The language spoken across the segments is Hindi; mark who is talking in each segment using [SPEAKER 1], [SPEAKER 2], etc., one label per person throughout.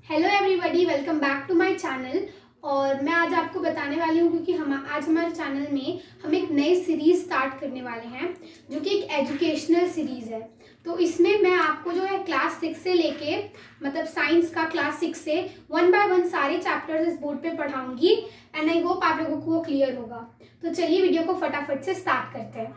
[SPEAKER 1] Hello everybody, welcome back to my channel. और मैं आज आपको बताने वाली हूँ क्योंकि आज हमारे चैनल में हम एक नई सीरीज़ स्टार्ट करने वाले हैं जो कि एक एजुकेशनल सीरीज़ है। तो इसमें मैं आपको जो है क्लास 6 से लेके मतलब साइंस का क्लास 6 से 1 बाय 1 सारे चैप्टर्स इस बोर्ड पे पढ़ाऊंगी एंड आई होप आप लोगों को वो क्लियर होगा। तो चलिए वीडियो को फटाफट से स्टार्ट करते हैं।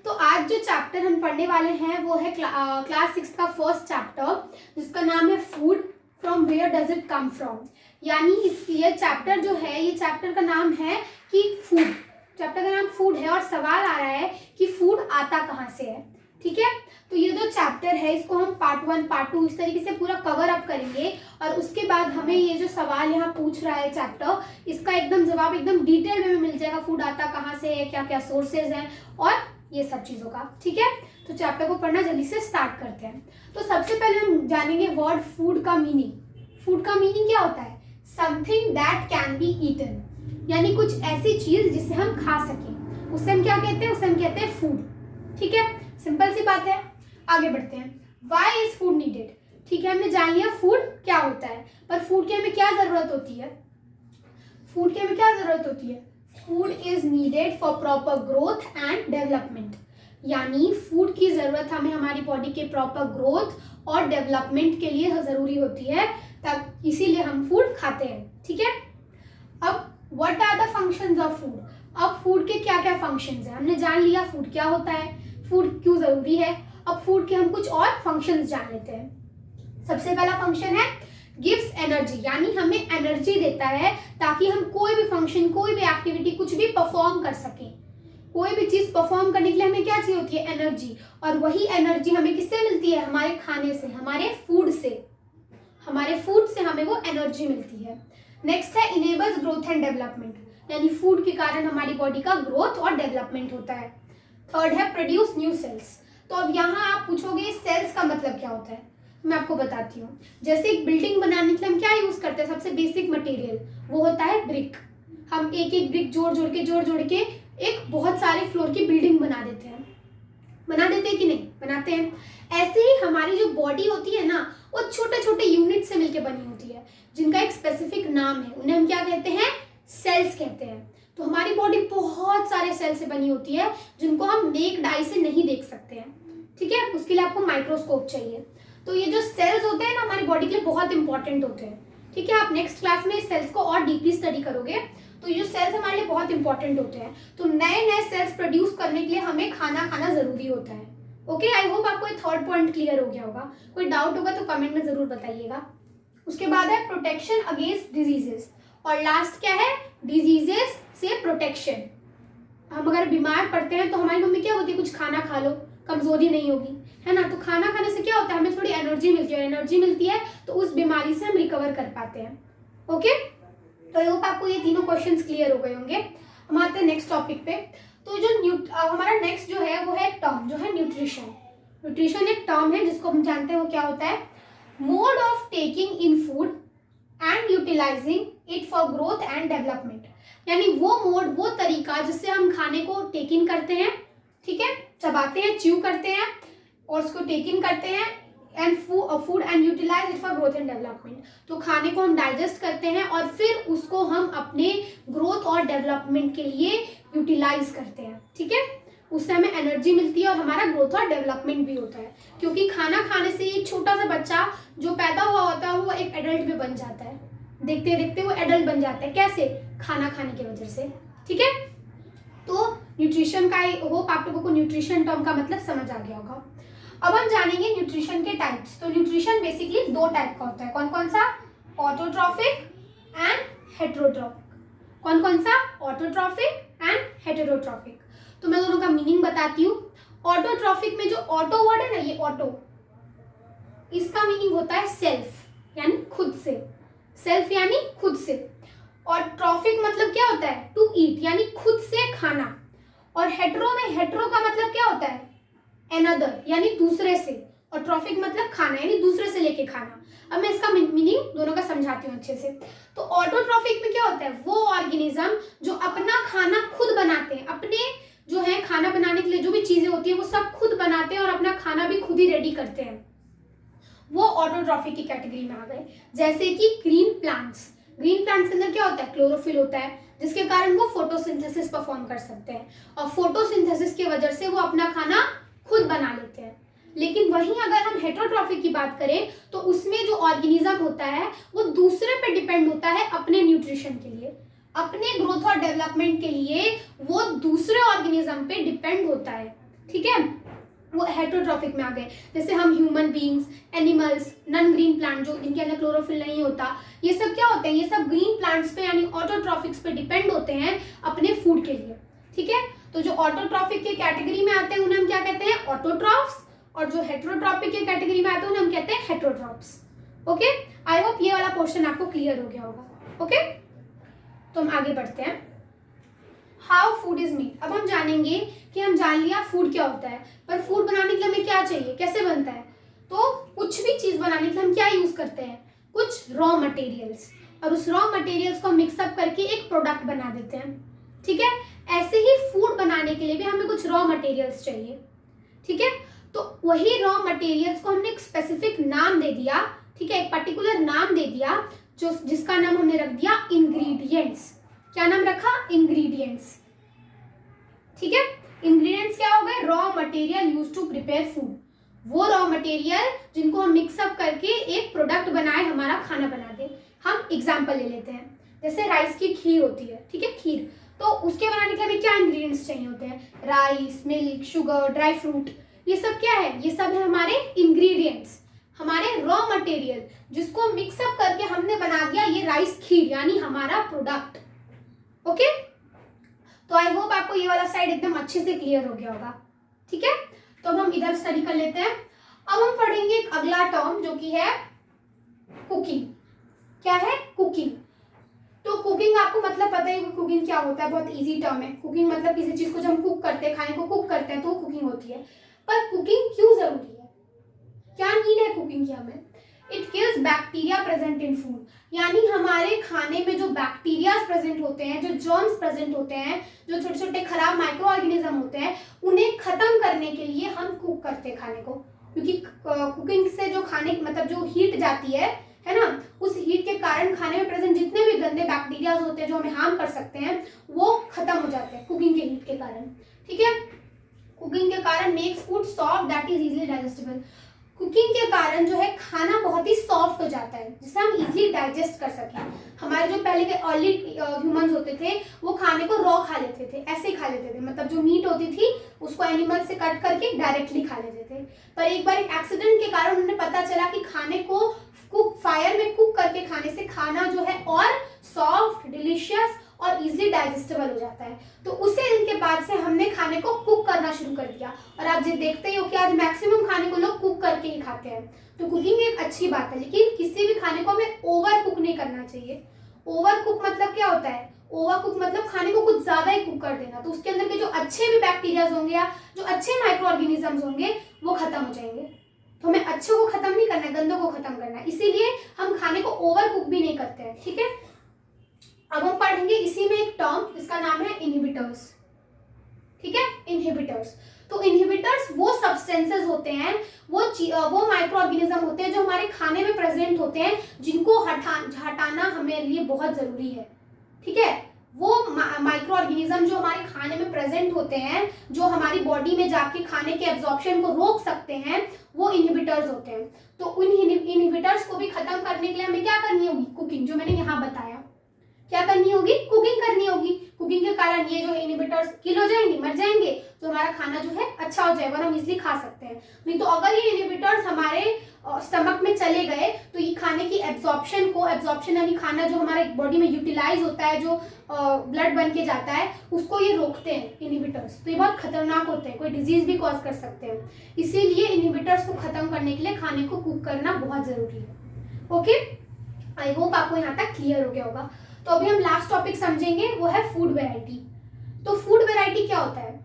[SPEAKER 1] तो आज जो चैप्टर हम पढ़ने वाले हैं वो है क्लास 6 का फर्स्ट चैप्टर जिसका नाम है food from where does it come from. यानी ये चैप्टर जो है, ये चैप्टर का नाम है कि फूड, चैप्टर का नाम फूड है और सवाल आ रहा है कि फूड आता कहाँ से है। ठीक है, तो ये जो चैप्टर है इसको हम पार्ट 1 पार्ट 2 इस तरीके से पूरा कवर अप करेंगे और उसके बाद हमें ये जो सवाल यहाँ पूछ रहा है चैप्टर, इसका एकदम जवाब एकदम डिटेल में मिल जाएगा। फूड आता कहाँ से है, क्या क्या सोर्सेज हैं और ये सब चीज़ों का। ठीक है, तो चैप्टर को पढ़ना जल्दी से स्टार्ट करते हैं। तो सबसे पहले हम जानेंगे वर्ड फूड का मीनिंग। फूड का मीनिंग क्या होता है? Something that can be eaten, यानी कुछ ऐसी चीज जिसे हम खा सकें, उसे हम क्या कहते हैं? उसे हम कहते हैं फूड। ठीक है, सिंपल सी बात है। आगे बढ़ते हैं। Why is food needed? ठीक है, हमने जान लिया फूड क्या होता है, पर फूड की हमें क्या जरूरत होती है? फूड की हमें क्या जरूरत होती है? Food is needed for proper growth and development, यानी फूड की जरूरत हमें हमारी बॉडी के प्रॉपर ग्रोथ और डेवलपमेंट के लिए जरूरी होती है, तब इसीलिए हम फूड खाते हैं। ठीक है, अब what are the functions of food? अब फूड के क्या क्या फंक्शंस हैं हमने जान लिया। फूड क्या होता है, फूड क्यों जरूरी है। अब फूड के हम कुछ और फंक्शंस जान लेते हैं। सबसे पहला फंक्शन है गिव्स एनर्जी, यानी हमें एनर्जी देता है ताकि हम कोई भी फंक्शन, कोई भी एक्टिविटी, कुछ भी परफॉर्म कर सकें। कोई भी चीज परफॉर्म करने के लिए हमें क्या चाहिए होती है? एनर्जी। और वही एनर्जी हमें किससे मिलती है? हमारे खाने से, हमारे फूड से। हमारे फूड से हमें वो एनर्जी मिलती है। नेक्स्ट है इनेबल्स ग्रोथ एंड डेवलपमेंट, यानी फूड के कारण हमारी बॉडी का ग्रोथ और डेवलपमेंट होता है। थर्ड है प्रोड्यूस न्यू सेल्स। तो अब यहाँ आप पूछोगे सेल्स का मतलब क्या होता है? मैं आपको बताती हूँ। जैसे एक बिल्डिंग बनाने के लिए हम क्या यूज करते हैं? सबसे बेसिक मटेरियल वो होता है ब्रिक। हम एक एक ब्रिक जोड़ जोड़ के एक बहुत सारे फ्लोर की बिल्डिंग बना देते हैं। बना देते हैं कि नहीं? बनाते हैं। ऐसे ही हमारी जो बॉडी होती है ना, वो छोटे छोटे यूनिट से मिलकर बनी होती है जिनका एक स्पेसिफिक नाम है। उन्हें हम क्या कहते हैं? सेल्स कहते हैं। तो हमारी बॉडी बहुत सारे सेल से बनी होती है जिनको हम नेक्ड आई से नहीं देख सकते हैं। ठीक है, उसके लिए आपको माइक्रोस्कोप चाहिए। तो ये जो सेल्स होते हैं ना, हमारी बॉडी के लिए बहुत इंपॉर्टेंट होते हैं। ठीक है, आप नेक्स्ट क्लास में इस सेल्स को और डीपली स्टडी करोगे। तो ये सेल्स हमारे लिए बहुत इंपॉर्टेंट होते हैं। तो नए नए सेल्स प्रोड्यूस करने के लिए हमें खाना खाना जरूरी होता है। ओके, आई होप आपको ये थर्ड पॉइंट क्लियर हो गया होगा। कोई डाउट होगा तो कमेंट में जरूर बताइएगा। उसके बाद है प्रोटेक्शन अगेंस्ट डिजीजेस, और लास्ट क्या है? डिजीजेस से प्रोटेक्शन। हम अगर बीमार पड़ते हैं तो हमारी मम्मी क्या होती है? कुछ खाना खा लो, कमजोरी नहीं होगी, है ना। तो खाना खाने से क्या होता है? हमें थोड़ी एनर्जी मिलती है, और एनर्जी मिलती है तो उस बीमारी से हम रिकवर कर पाते हैं। ओके, तो आई होप आपको ये तीनों क्वेश्चंस क्लियर हो गए होंगे। हम आते हैं नेक्स्ट टॉपिक पे। तो जो हमारा नेक्स्ट जो है वो है एक टर्म जो है न्यूट्रिशन। न्यूट्रिशन एक टर्म है जिसको हम जानते हैं वो क्या होता है? Mode of taking in food and utilizing it for growth and development, यानी वो मोड, वो तरीका जिससे हम खाने को टेक इन करते हैं। ठीक है, चबाते हैं, च्यू करते हैं और उसको टेक इन करते हैं and food and utilize it for growth and development. तो खाने को हम डाइजेस्ट करते हैं और फिर उसको हम अपने ग्रोथ और डेवलपमेंट के लिए यूटिलाइज करते हैं। ठीक है, उससे हमें एनर्जी मिलती है और हमारा ग्रोथ और डेवलपमेंट भी होता है, क्योंकि खाना खाने से एक छोटा सा बच्चा जो पैदा हुआ होता है वो एक एडल्ट भी बन जाता है। देखते देखते वो एडल्ट बन जाता है। कैसे? खाना खाने की वजह से। ठीक है, तो न्यूट्रिशन का, आई होप आप लोगों को न्यूट्रिशन टर्म का मतलब समझ आ गया होगा। अब हम जानेंगे न्यूट्रिशन के टाइप्स। तो न्यूट्रिशन बेसिकली दो टाइप का होता है। कौन कौन सा? Autotrophic and heterotrophic. कौन कौन सा? Autotrophic and heterotrophic. तो मैं दोनों का मीनिंग बताती हूँ। ऑटोट्रॉफिक में जो ऑटो वर्ड है ना, ये ऑटो, इसका मीनिंग होता है सेल्फ, यानी खुद से। सेल्फ यानी खुद से। और ट्रॉफिक मतलब क्या होता है? टू ईट, यानी खुद से खाना। और हेटेरो में, हेटेरो का मतलब क्या होता है? अनदर, यानी दूसरे से। और ट्रॉफिक मतलब खाना, यानी दूसरे से लेके खाना। अब मैं इसका मीनिंग दोनों का समझाती हूँ अच्छे से। तो ऑटोट्रॉफिक में क्या होता है? वो ऑर्गेनिज्म जो अपना खाना खुद बनाते हैं, अपने जो है खाना बनाने के लिए जो भी चीजें होती है वो सब खुद बनाते हैं और अपना खाना भी खुद ही रेडी करते हैं। वो ऑटोट्रॉफिक की कैटेगरी में आ गए। जैसे कि ग्रीन प्लांट्स के अंदर क्या होता है, क्लोरोफिल होता है, जिसके कारण वो फोटोसिंथेसिस परफॉर्म कर सकते हैं और फोटोसिंथेसिस की वजह से वो अपना खाना खुद बना लेते हैं। लेकिन वहीं अगर हम हेटरोट्रॉफिक की बात करें तो उसमें जो ऑर्गेनिज्म होता है वो दूसरे पे डिपेंड होता है अपने न्यूट्रिशन के लिए, अपने ग्रोथ और डेवलपमेंट के लिए वो दूसरे ऑर्गेनिज्म पे डिपेंड होता है। ठीक है, वो हेटरोट्रॉफिक में आ गए। जैसे हम human beings, animals, non green plant जो जिनके अंदर क्लोरोफिल नहीं होता, ये सब क्या होते हैं, ये सब ग्रीन प्लांट्स पे यानी ऑटोट्रॉफिक्स पे डिपेंड होते हैं अपने फूड के लिए। ठीक है, तो जो ऑटोट्रॉफिक के कैटेगरी में आते हैं उन्हें हम क्या कहते हैं, ऑटोट्रॉफ्स, और जो हेटरोट्रॉपिक के कैटेगरी में आते हैं उन्हें हम कहते हैं हेटरोट्रॉप्स। ओके, आई होप ये वाला पोर्शन आपको क्लियर हो गया होगा। ओके, तो हम आगे बढ़ते हैं। How food is made. अब हम जानेंगे कि हम जान लिया फूड क्या होता है, पर फूड बनाने के लिए हमें क्या चाहिए, कैसे बनता है। तो कुछ भी चीज बनाने के लिए हम क्या यूज करते हैं, कुछ रॉ मटेरियल्स, और उस रॉ मटेरियल्स को मिक्सअप करके एक प्रोडक्ट बना देते हैं। ठीक है, ऐसे ही फूड बनाने के लिए भी हमें कुछ रॉ मटेरियल्स चाहिए। ठीक है, तो वही रॉ मटेरियल्स को हमने एक स्पेसिफिक नाम दे दिया। ठीक है, एक पर्टिकुलर नाम दे दिया जो जिसका नाम हमने रख दिया इंग्रेडिएंट्स। क्या नाम रखा, इंग्रेडिएंट्स। ठीक है, इंग्रेडिएंट्स क्या हो गए, raw material used to prepare food, वो रॉ मटेरियल जिनको हम मिक्सअप करके एक प्रोडक्ट बनाए, हमारा खाना बना दे। हम एग्जांपल ले लेते हैं, जैसे राइस की खीर होती है। ठीक है, खीर, तो उसके बनाने के लिए हमें क्या इंग्रेडिएंट्स चाहिए होते हैं, rice, milk, sugar, dry fruit, ये सब क्या है, ये सब है हमारे इंग्रेडिएंट्स, हमारे रॉ मटेरियल जिसको मिक्सअप करके हमने बना दिया ये राइस खीर यानी हमारा प्रोडक्ट। ओके, तो आई होप आपको ये वाला साइड एकदम अच्छे से क्लियर हो गया होगा। ठीक है, तो अब हम इधर स्टडी कर लेते हैं। अब हम पढ़ेंगे एक अगला टर्म जो कि है कुकिंग। क्या है, कुकिंग। तो कुकिंग आपको मतलब पता है कि कुकिंग क्या होता है, बहुत इजी टर्म है। कुकिंग मतलब किसी चीज को जब हम कुक करते हैं, खाने को कुक करते हैं तो कुकिंग होती है। पर कुकिंग क्यों जरूरी है, क्या नीड है कुकिंग की हमें। It kills bacteria present in food, यानी हमारे खाने में जो बैक्टीरियाज प्रेजेंट होते हैं, जो जर्म्स प्रेजेंट होते हैं, जो छोटे छोटे खराब माइक्रो ऑर्गेनिज्म होते हैं, उन्हें खत्म करने के लिए हम कुक करते हैं खाने को। क्योंकि कुकिंग से जो खाने मतलब जो हीट जाती है ना, उस हीट के कारण खाने में प्रेजेंट जितने भी गंदे बैक्टीरियाज होते हैं जो हमें हार्म कर सकते हैं वो खत्म हो जाते हैं कुकिंग के हीट के कारण। ठीक है, कुकिंग के कारण makes food soft that is easily digestible. Cooking के कारण जो है खाना बहुत ही सॉफ्ट हो जाता है जिसे हम इजीली डाइजेस्ट कर सकें। हमारे जो पहले के अर्ली ह्यूमंस होते थे वो खाने को रॉ खा लेते थे, ऐसे ही खा लेते थे, मतलब जो मीट होती थी उसको एनिमल से कट करके डायरेक्टली खा लेते थे। पर एक बार एक एक्सीडेंट के कारण उन्हें पता चला कि खाने को फायर में कुक करके खाने से खाना जो है और सॉफ्ट, डिलीशियस और इजीली डाइजेस्टेबल हो जाता है। तो उसे इनके बाद से हमने खाने को कुक करना शुरू कर दिया, और आप जो देखते ही हो कि आज मैक्सिमम खाने को लोग कुक करके ही खाते हैं। तो कुकिंग एक अच्छी बात है, लेकिन किसी भी खाने को हमें ओवर कुक नहीं करना चाहिए। ओवर कुक मतलब क्या होता है, ओवर कुक मतलब खाने को कुछ ज्यादा ही कुक कर देना, तो उसके अंदर के जो अच्छे भी बैक्टीरियाज होंगे या जो अच्छे माइक्रो ऑर्गेनिजम्स होंगे वो खत्म हो जाएंगे। तो हमें अच्छे को खत्म नहीं करना है, गंदों को खत्म करना है, इसीलिए हम खाने को ओवर कुक भी नहीं करते हैं। ठीक है, अब हम पढ़ेंगे इसी में एक टर्म, इसका नाम है इनहिबिटर्स। ठीक है, इनहिबिटर्स। तो इनहिबिटर्स वो सब्सटेंसेस होते हैं, वो माइक्रो ऑर्गेनिज्म होते हैं जो हमारे खाने में प्रेजेंट होते हैं, जिनको हटाना हमारे लिए बहुत जरूरी है। ठीक है, वो माइक्रो ऑर्गेनिज्म जो हमारे खाने में प्रेजेंट होते हैं, जो हमारी बॉडी में जाके खाने के एब्जॉर्प्शन को रोक सकते हैं, वो इनहिबिटर्स होते हैं। तो उन इनहिबिटर्स को भी खत्म करने के लिए हमें क्या करनी होगी, कुकिंग, जो मैंने यहाँ बताया। क्या करनी होगी, कुकिंग करनी होगी। कुकिंग के कारण ये जो है इनहिबिटर्स किल हो जाएंगे, मर जाएंगे, तो हमारा खाना जो है अच्छा हो जाएगा और हम इजीली खा सकते हैं। नहीं तो अगर ये इनहिबिटर्स हमारे स्टमक में चले गए तो ये खाने की एब्जॉर्प्शन यानी खाना जो हमारे बॉडी में यूटिलाइज होता है, जो ब्लड बन के जाता है, उसको ये रोकते हैं इनहिबिटर्स। तो ये बहुत खतरनाक होते हैं, कोई डिजीज भी कॉज कर सकते हैं। इसीलिए इनहिबिटर्स को खत्म करने के लिए खाने को कुक करना बहुत जरूरी है। ओके, आई होप आपको यहाँ तक क्लियर हो गया होगा। तो अभी हम लास्ट टॉपिक समझेंगे, वो है फूड वैरायटी। तो फूड वैरायटी क्या होता है,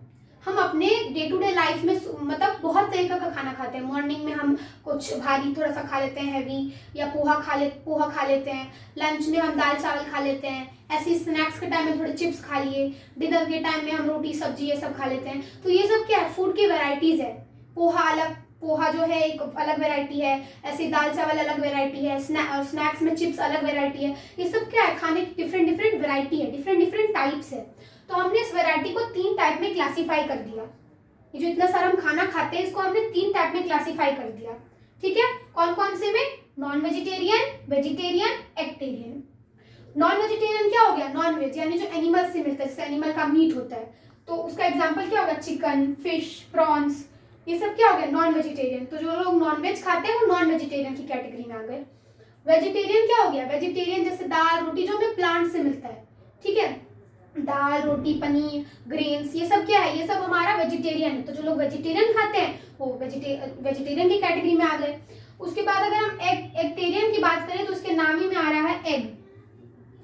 [SPEAKER 1] हम अपने डे टू डे लाइफ में मतलब बहुत तरीके का खाना खाते हैं। मॉर्निंग में हम कुछ भारी थोड़ा सा खा लेते हैं, हैवी, या पोहा खा लेते हैं। लंच में हम दाल चावल खा लेते हैं, ऐसे स्नैक्स के टाइम में थोड़े चिप्स खा लिए, डिनर के टाइम में हम रोटी सब्जी ये सब खा लेते हैं। तो ये सब क्या है, फूड की वेराइटीज है। पोहा अलग पोहा जो है एक अलग वैरायटी है, ऐसे दाल चावल अलग वैरायटी है, स्नैक्स में चिप्स अलग वैरायटी है। ये सब क्या है, खाने की डिफरेंट डिफरेंट वैरायटी है, डिफरेंट डिफरेंट टाइप्स है। तो हमने इस वैरायटी को 3 टाइप में क्लासीफाई कर दिया। ये जो इतना सारा हम खाना खाते हैं इसको हमने 3 टाइप में क्लासीफाई कर दिया। ठीक है, कौन कौन से में? Non vegetarian, vegetarian, eggetarian. Non vegetarian क्या हो गया? नॉन वेज, यानी जो एनिमल से मिलता है, जैसे एनिमल का मीट होता है, तो उसका एग्जांपल क्या होगा? चिकन, फिश, प्रॉन्स, ये सब क्या हो गया? Non vegetarian. तो जो लोग नॉन वेज खाते हैं वो नॉन वेजिटेरियन की कैटेगरी में आ गए। वेजिटेरियन क्या हो गया? वेजिटेरियन जैसे दाल रोटी जो हमें प्लांट से मिलता है, ठीक है, दाल रोटी पनीर ग्रेन्स, ये सब क्या है? ये सब हमारा वेजिटेरियन है। तो जो लोग वेजिटेरियन खाते हैं वो वेजिटेरियन की कैटेगरी में आ गए। उसके बाद अगर हम एक्टेरियन की बात करें तो उसके नाम ही में आ रहा है एग।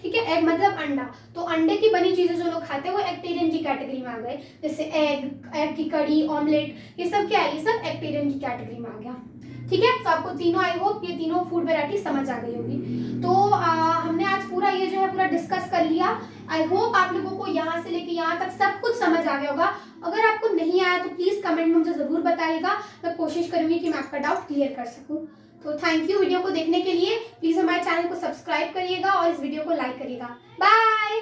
[SPEAKER 1] ठीक है, एग मतलब अंडा। तो अंडे की बनी चीजें जो लोग खाते हैं वो एक्टेरियन की कैटेगरी में आ गए, जैसे एग की कड़ी, ऑमलेट, ये सब क्या है? ये सब एक्टेरियन की कैटेगरी में आ गया। ठीक है, तो आपको तीनों, आई होप ये तीनों फूड वैरायटी समझ आ गई होगी। तो हमने आज पूरा ये जो है पूरा डिस्कस कर लिया। आई होप आप लोगों को यहाँ से लेके यहाँ तक सब कुछ समझ आ गया होगा। अगर आपको नहीं आया तो प्लीज कमेंट में मुझे जरूर बताइएगा, मैं कोशिश करूंगी कि मैं आपका डाउट क्लियर कर सकूं। तो थैंक यू वीडियो को देखने के लिए। प्लीज हमारे चैनल को सब्सक्राइब करिएगा और इस वीडियो को लाइक करिएगा। बाय।